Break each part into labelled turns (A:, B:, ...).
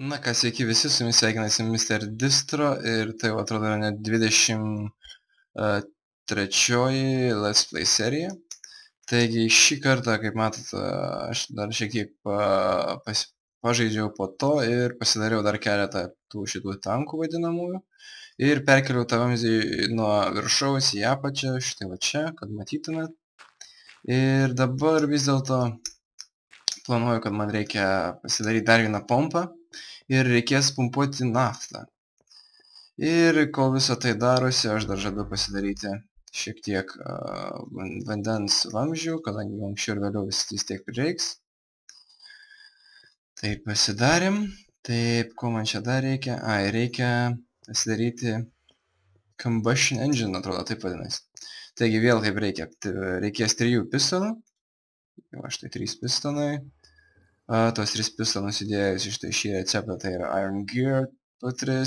A: Na ką, sveiki visi, su jumis sveikinasi Mr. Distro ir tai jau atrodo yra net 23 Let's Play serija. Taigi šį kartą, kaip matot, aš dar šiek tiek pažaidžiau po to ir pasidariau dar keletą tų šitų tankų vadinamųjų. Ir perkeliau tą vamzdį nuo viršaus į apačią, štai va čia, kad matytumėt. Ir dabar vis dėlto planuoju, kad man reikia pasidaryti dar vieną pompą. Ir reikės pumpuoti naftą. Ir kol visą tai darosi, aš dar žadu pasidaryti šiek tiek vandens vamzdžių, kadangi anksčiau ir vėliau vis tiek prireiks. Taip, pasidarėm. Taip, ko man čia dar reikia? Reikia pasidaryti combustion engine, atrodo, taip vadinasi. Taigi vėl kaip reikia. Reikės 3 pistonų. Va štai 3 pistonai. Tos 3 pistonus įdėjus iš tai šį receptą, tai yra iron gear po 3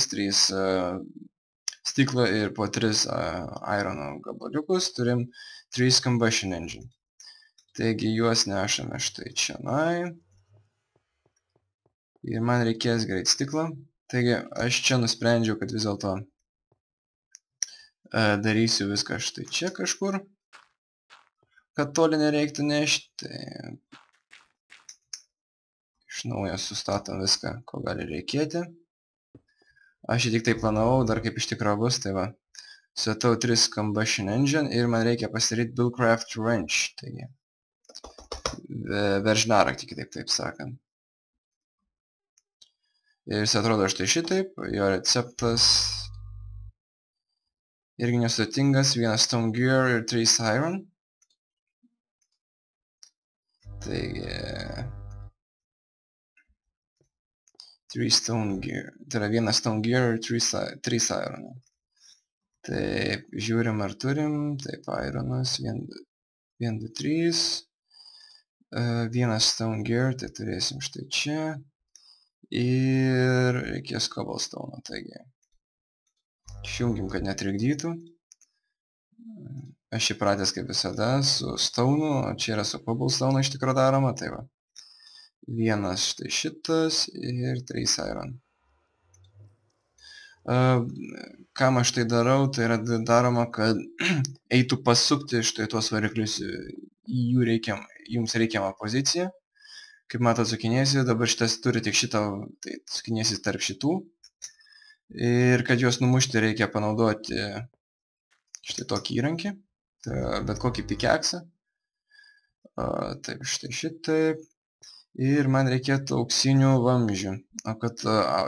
A: stiklo ir po 3 irono gabaliukus, turim 3 combustion engine. Taigi juos nešame štai čionai. Ir man reikės greit stiklo. Taigi aš čia nusprendžiau, kad vis dėlto darysiu viską štai čia kažkur, kad toli nereiktų nešti. Iš naujo sustatom viską, ko gali reikėti. Aš jį tik tai planavau, dar kaip iš tikrųjų bus, tai va. Suatau 3 combustion engine ir man reikia pasidaryti Buildcraft wrench, taigi. Verždaraktį, kitaip taip sakant. Ir jis atrodo štai šitaip, jo receptas irgi nesudėtingas, 1 stone gear ir 3 iron. Taigi 3 stone gear, tai yra 1 stone gear ir 3 iron. Taip, žiūrim ar turim, taip, ironas, 1, 2, 3, 1 stone gear, tai turėsim štai čia, ir reikės cobblestone, taigi, išjungim, kad netrikdytų. Aš įpratęs kaip visada su stone, o čia yra su cobblestone iš tikro daroma, tai va. 1 štai šitas ir 3 iron. Kam aš tai darau, tai yra daroma, kad eitų pasukti štai tuos variklius į jums reikiamą poziciją. Kaip matot, sukinėsi, dabar šitas turi tik šitą, tai sukinėsi tarp šitų. Ir kad juos numušti reikia panaudoti štai tokį įrankį, bet kokį pikeksą. Taip, štai šitaip. Ir man reikėtų auksinių vamzdžių. O kad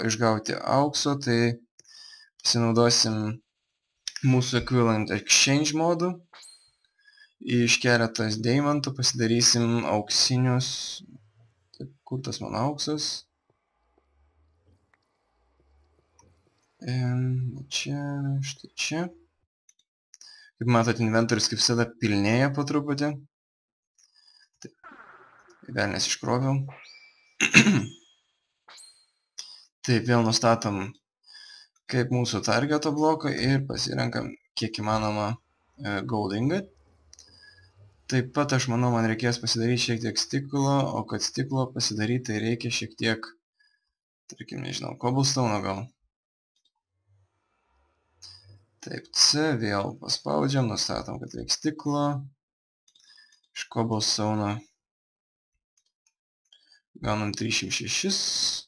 A: išgauti aukso, tai pasinaudosim mūsų equivalent exchange modu. Iš keletas deimantų pasidarysim auksinius. Taip, kur tas mano auksas? Čia, štai čia. Kaip matot, inventorius kaip visada pilnėja po truputį. Velnės iškroviau. Taip, vėl nustatom kaip mūsų targeto bloką ir pasirenkam kiek įmanoma gold ingot. Taip pat aš manau, man reikės pasidaryti šiek tiek stiklo, o kad stiklo pasidaryti tai reikia šiek tiek, tarkim, nežinau, cobblestone gal. Taip, C vėl paspaudžiam, nustatom, kad reikia stiklo. Iš cobblestone gaunam 306.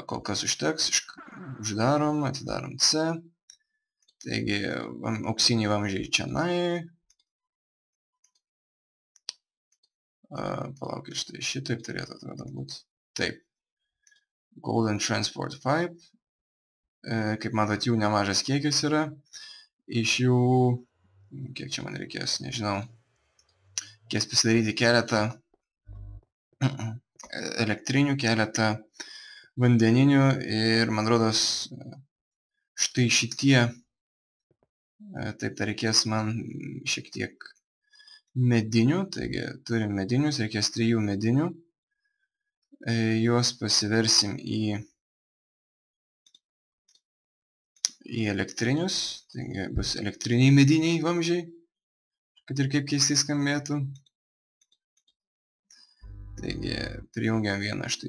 A: Kol kas užteks, uždarom, atidarom C. Taigi, auksiniai vamzdžiai čionai. Palaukit, štai šitaip turėtų atrodo būti. Taip. Golden Transport Pipe. Kaip matot, jų nemažas kiekis yra. Iš jų, kiek čia man reikės, nežinau. Reikės pasidaryti keletą elektrinių, keletą vandeninių ir man rodos štai šitie, taip, tai reikės man šiek tiek medinių, taigi turim medinius, reikės 3 medinių, juos pasiversim į elektrinius, taigi bus elektriniai mediniai vamzdžiai, kad ir kaip keistai skambėtų. Taigi prijungiam vieną štai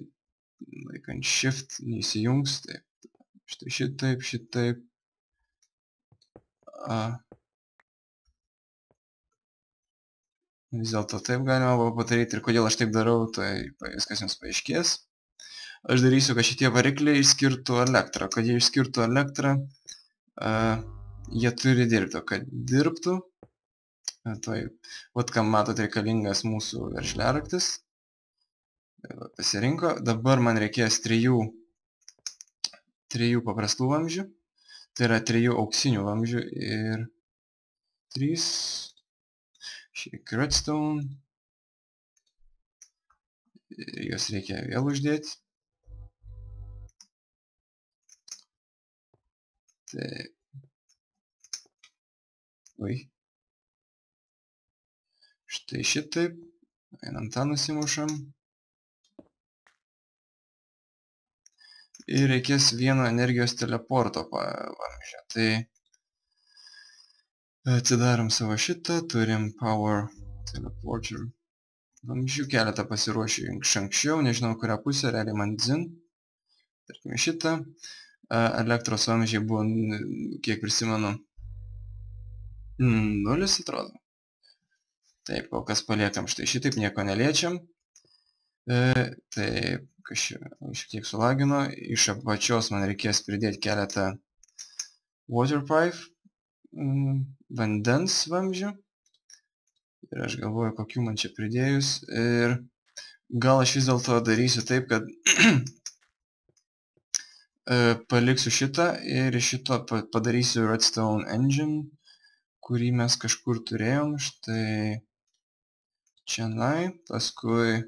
A: laikant shift neįsijungs, taip, štai šitaip, šitaip. Vis dėlto taip galima buvo padaryti ir kodėl aš taip darau, tai viskas jums paaiškės. Aš darysiu, kad šitie varikliai išskirtų elektrą. Kad jie išskirtų elektrą, jie turi dirbti. O kad dirbtų, vat kam matot reikalingas mūsų veržliaraktis. Pasirinko. Dabar man reikės trijų paprastų vamzdžių. Tai yra 3 auksinių vamzdžių ir 3 šiek redstone. Ir juos reikia vėl uždėti. Taip. Oi. Štai šitaip. Einam tą nusimušam. Ir reikės vieno energijos teleporto vamzdžio. Tai atsidarom savo šitą. Turim power teleporter vamzdžių. Keletą pasiruošiu iš anksčiau. Nežinau, kurią pusę. Realiai man dzin. Tarkime šitą. Elektros vamzdžiai buvo, kiek prisimenu, 0 atrodo. Taip, kol kas paliekam štai šitaip, nieko neliečiam. Taip, šiek tiek sulagino. Iš apačios man reikės pridėti keletą water pipe vandens vamzdžių. Ir aš galvoju, kokių man čia pridėjus. Ir gal aš vis dėlto darysiu taip, kad paliksiu šitą ir iš šito padarysiu redstone engine, kurį mes kažkur turėjom. Štai čianai, paskui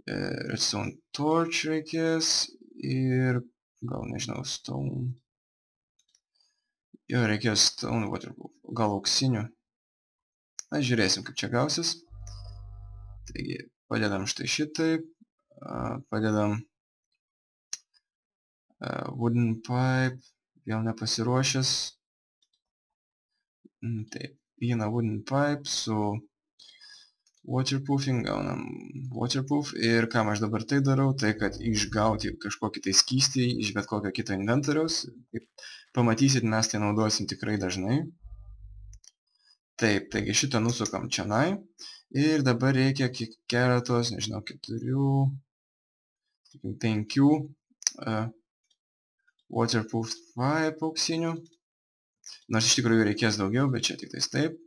A: redstone torch reikės ir gal nežinau stone. Jo, reikės stone waterproof, gal auksinių. Na, žiūrėsim, kaip čia gausis. Taigi, padedam štai šitaip, padedam wooden pipe, vėl nepasiruošęs. Taip, vieną wooden pipe su waterproofing, gaunam waterproof ir ką aš dabar tai darau, tai kad išgauti kažkokį tai skystį iš bet kokio kito inventoriaus. Pamatysit, mes tai naudosim tikrai dažnai. Taip, taigi šitą nusukam čianai ir dabar reikia keletos, nežinau, 4, 5 waterproof pipe auksinių. Nors iš tikrųjų reikės daugiau, bet čia tik tais taip.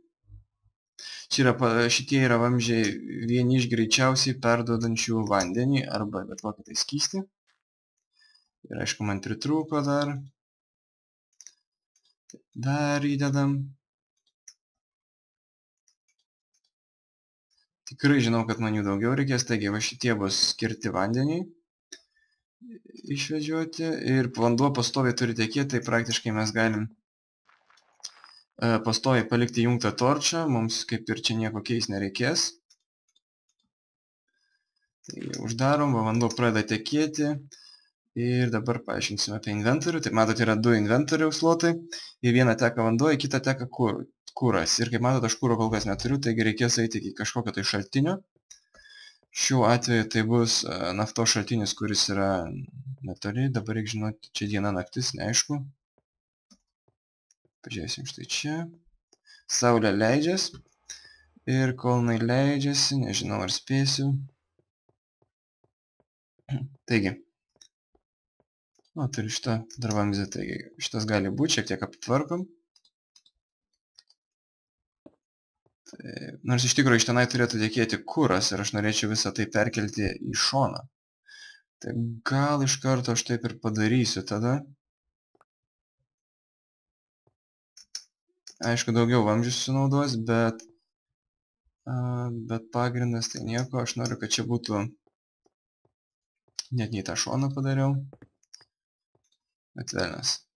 A: Šitie yra vamzdžiai vieni iš greičiausiai perduodančių vandenį arba bet kokį tai skystį. Ir aišku, man pritrūko dar. Dar įdedam. Tikrai žinau, kad man jų daugiau reikės, taigi va šitie bus skirti vandeniui išvedžioti ir vanduo pastoviai turi tekėti, tai praktiškai mes galim pastoviai palikti įjungtą torčą, mums kaip ir čia nieko keis nereikės. Tai uždarom, vanduo pradeda tekėti ir dabar paaiškinsime apie inventorių. Tai matot, yra 2 inventoriaus slotai, į vieną teka vanduo, į kitą teka kuras. Ir kaip matot, aš kuro kol kas neturiu, taigi reikės eiti iki kažkokio tai šaltinio. Šiuo atveju tai bus naftos šaltinis, kuris yra netoli. Dabar reikia žinoti, čia diena naktis, neaišku. Pažiūrėsim štai čia. Saulė leidžias. Ir kol jinai leidžiasi, nežinau ar spėsiu. Taigi. Turiu šitą dar vamzdį, taigi šitas gali būti, šiek tiek aptvarkom. Nors iš tikrųjų iš tenai turėtų tekėti kuras ir aš norėčiau visą tai perkelti į šoną. Tai gal iš karto aš taip ir padarysiu tada. Aišku, daugiau vamzdžių sunaudos, bet pagrindas tai nieko. Aš noriu, kad čia būtų, net nei tą šoną padariau. Bet velnias.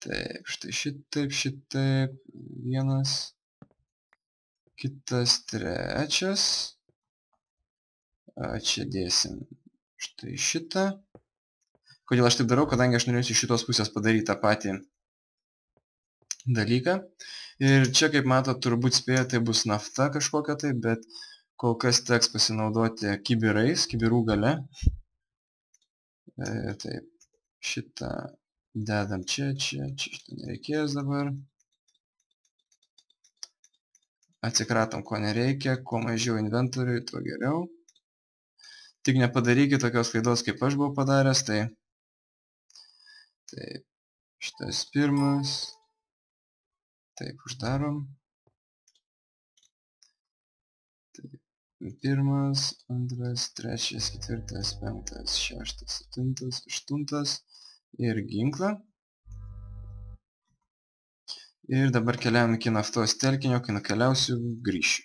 A: Taip, štai šitaip, vienas, kitas, trečias. Čia dėsim štai šitą. Kodėl aš taip darau, kadangi aš norėsiu iš šitos pusės padaryti tą patį dalyką. Ir čia, kaip matot, turbūt spėja, tai bus nafta kažkokia tai, bet kol kas teks pasinaudoti kibirais, kibirų gale. Taip, šitą dedam čia šitą nereikės dabar. Atsikratom, ko nereikia, kuo mažiau inventoriui, tuo geriau. Tik nepadarykit tokios klaidos, kaip aš buvau padaręs, tai taip, šitas pirmas, taip, uždarom. Taip, pirmas, antras, trečias, ketvirtas, penktas, šeštas, septintas, aštuntas ir ginklą. Ir dabar keliaujam iki naftos telkinio, kai nukeliausiu, grįšiu.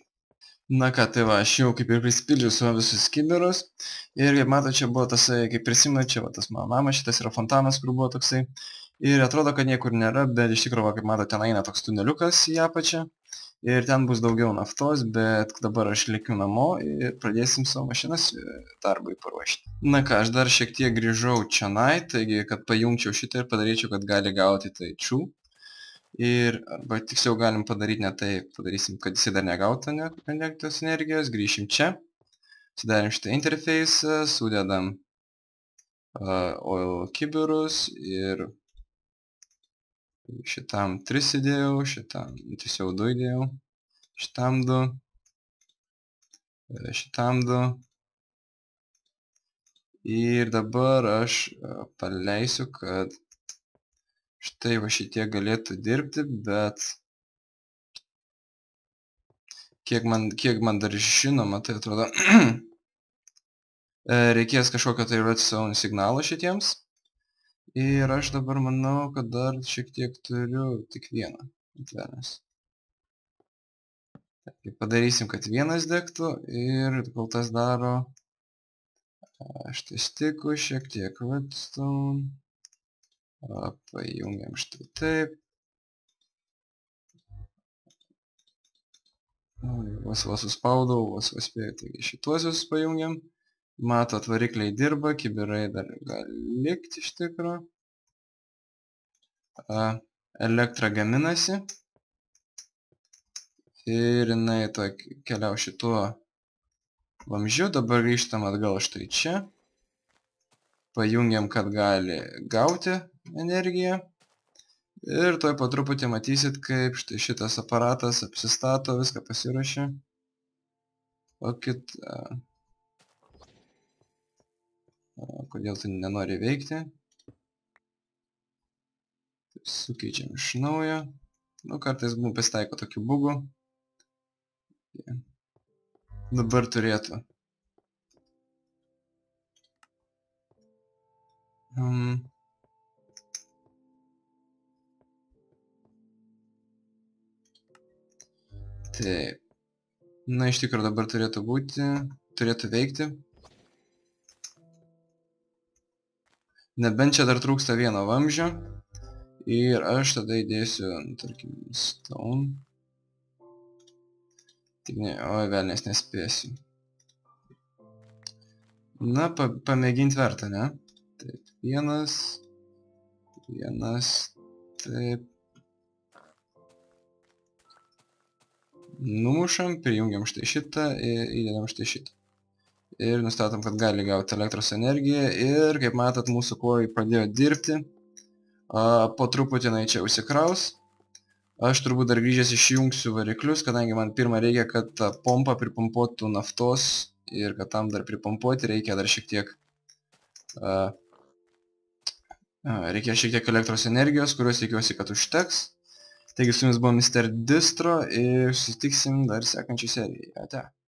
A: Na ką, tai va, aš jau kaip ir prisipildžiau savo visus kibirus. Ir kaip mato, čia buvo tasai, kaip prisimenu, čia va tas mano namas, šitas yra fontanas, kur buvo toksai. Ir atrodo, kad niekur nėra, bet iš tikrųjų, kaip mato, ten eina toks tuneliukas į apačią. Ir ten bus daugiau naftos, bet dabar aš lėkiu namo ir pradėsim savo mašinas darbui paruošti. Na ką, aš dar šiek tiek grįžau čionai, taigi, kad pajungčiau šitą ir padaryčiau, kad gali gauti tai true. Ir, arba tiksliau galim padaryti ne taip, padarysim, kad jisai dar negautų elektros energijos, grįšim čia, sudarim šitą interfejsą, sudedam oil kibirus ir šitam 3 įdėjau, šitam tiesiog 2 įdėjau, šitam 2, šitam 2 ir dabar aš paleisiu, kad štai va šitie galėtų dirbti, bet kiek man dar žinoma, tai atrodo, reikės kažkokio tai redstone signalo šitiems. Ir aš dabar manau, kad dar šiek tiek turiu tik vieną atveras. Padarysim, kad vienas degtų ir kol tas daro, štai stikų šiek tiek redstone. Pajungiam štai taip. Vos suspaudau, vos spėjau, taigi šituosius pajungiam. Matot, varikliai dirba, kibirai dar gali likti iš tikro. Elektra gaminasi. Ir jinai keliau šituo vamzdžiu, dabar grįžtam atgal štai čia. Pajungiam, kad gali gauti energiją. Ir toj po truputį matysit, kaip štai šitas aparatas apsistato, viską pasiruošia. Kodėl tai nenori veikti? Sukeičiam iš naujo. Nu, kartais mums pasitaiko tokių bugų. Dabar turėtų. Taip. Na, iš tikrųjų dabar turėtų veikti. Nebent čia dar trūksta vieno vamzdžio. Ir aš tada įdėsiu, tarkim, stone. Tik ne, oi, velnės nespėsiu. Na, pamėginti verta, ne? Taip, vienas, taip. Numušam, prijungiam štai šitą ir įdedam štai šitą. Ir nustatom, kad gali gauti elektros energiją ir, kaip matot, mūsų korai pradėjo dirbti. Po truputį jinai čia užsikraus. Aš turbūt dar grįžęs išjungsiu variklius, kadangi man pirmą reikia, kad ta pompa pripumpuotų naftos ir kad tam dar pripumpuoti reikia dar šiek tiek elektros energijos, kurios tikiuosi, kad užteks. Taigi su jumis buvo Mr. Distro ir susitiksim dar sekančiai serijai. Ate.